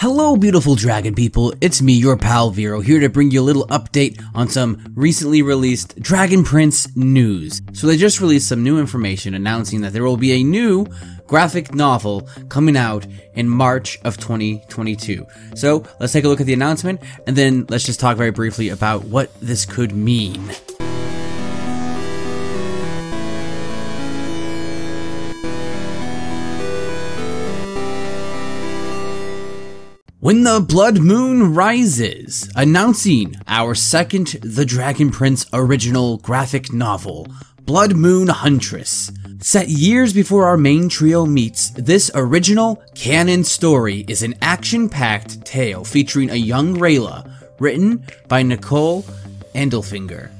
Hello beautiful dragon people, it's me, your pal Vero, here to bring you a little update on some recently released Dragon Prince news. So they just released some new information announcing that there will be a new graphic novel coming out in March of 2022. So let's take a look at the announcement and then let's just talk very briefly about what this could mean. When the Blood Moon Rises, announcing our second The Dragon Prince original graphic novel, Blood Moon Huntress. Set years before our main trio meets, this original canon story is an action-packed tale featuring a young Rayla, written by Nicole Andelfinger.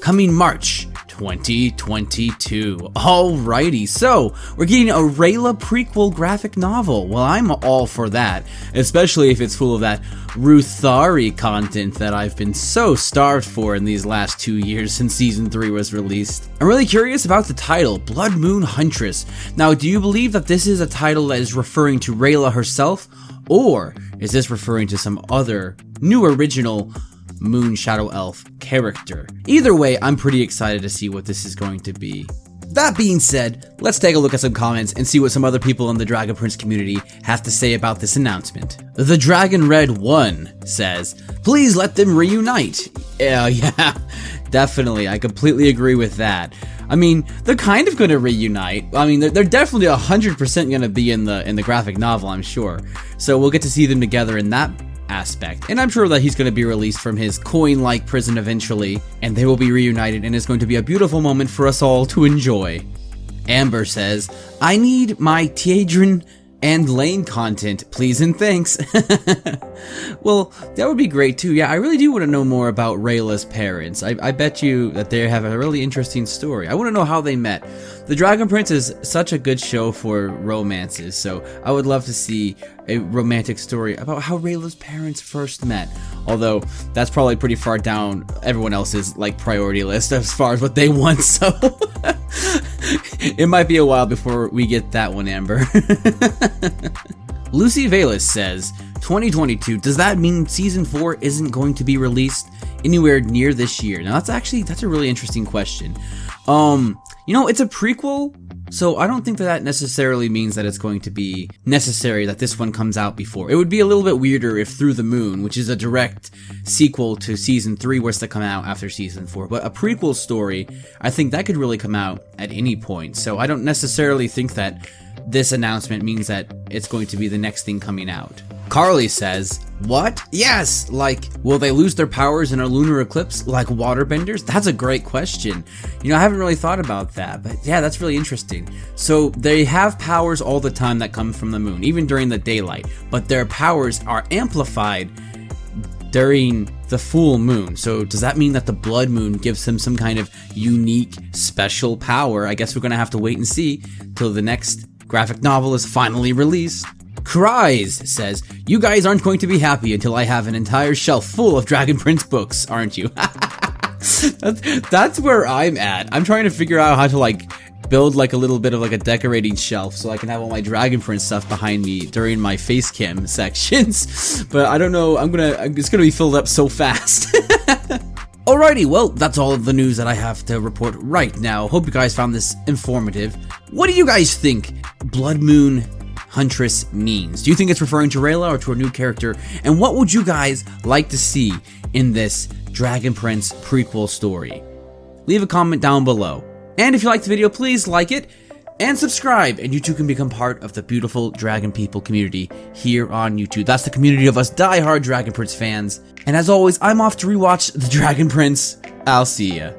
Coming March 2022. Alrighty, so we're getting a Rayla prequel graphic novel. Well, I'm all for that, especially if it's full of that Ruthari content that I've been so starved for in these last 2 years since season 3 was released. I'm really curious about the title, Blood Moon Huntress. Now, do you believe that this is a title that is referring to Rayla herself, or is this referring to some other new original Moon Shadow Elf character? Either way, I'm pretty excited to see what this is going to be. That being said, let's take a look at some comments and see what some other people in the Dragon Prince community have to say about this announcement. The Dragon Red 1 says, please let them reunite. Yeah, definitely, I completely agree with that. I mean, they're kind of going to reunite. I mean, they're definitely 100% going to be in the graphic novel, I'm sure. So we'll get to see them together in that aspect, and I'm sure that he's going to be released from his coin-like prison eventually, and they will be reunited, and it's going to be a beautiful moment for us all to enjoy. Amber says, I need my Tiedrin and Lane content, please and thanks. Well, that would be great too. Yeah, I really do want to know more about Rayla's parents. I bet you that they have a really interesting story. I want to know how they met. The Dragon Prince is such a good show for romances, so I would love to see a romantic story about how Rayla's parents first met. Although, that's probably pretty far down everyone else's priority list as far as what they want, so it might be a while before we get that one, Amber. Lucy Velas says, 2022, does that mean season 4 isn't going to be released anywhere near this year? Now that's a really interesting question. You know, it's a prequel, so I don't think that necessarily means that it's going to be necessary that this one comes out before. It would be a little bit weirder if Through the Moon, which is a direct sequel to season 3, was to come out after season 4. But a prequel story, I think that could really come out at any point. So I don't necessarily think that this announcement means that it's going to be the next thing coming out. Carly says, what? Yes! Will they lose their powers in a lunar eclipse like waterbenders? That's a great question. You know, I haven't really thought about that, but yeah, that's really interesting. So they have powers all the time that come from the moon, even during the daylight, but their powers are amplified during the full moon. So does that mean that the blood moon gives them some kind of unique, special power? I guess we're gonna have to wait and see till the next graphic novel is finally released. Cries says, you guys aren't going to be happy until I have an entire shelf full of Dragon Prince books, aren't you? That's where I'm at. I'm trying to figure out how to build a little bit of a decorating shelf so I can have all my Dragon Prince stuff behind me during my face cam sections. But I don't know, it's gonna be filled up so fast. Alrighty, well, that's all of the news that I have to report right now. Hope you guys found this informative. What do you guys think Blood Moon Huntress means? Do you think it's referring to Rayla or to a new character? And what would you guys like to see in this Dragon Prince prequel story? Leave a comment down below. And if you liked the video, please like it and subscribe, and you too can become part of the beautiful Dragon People community here on YouTube. That's the community of us die-hard Dragon Prince fans. And as always, I'm off to rewatch The Dragon Prince. I'll see ya.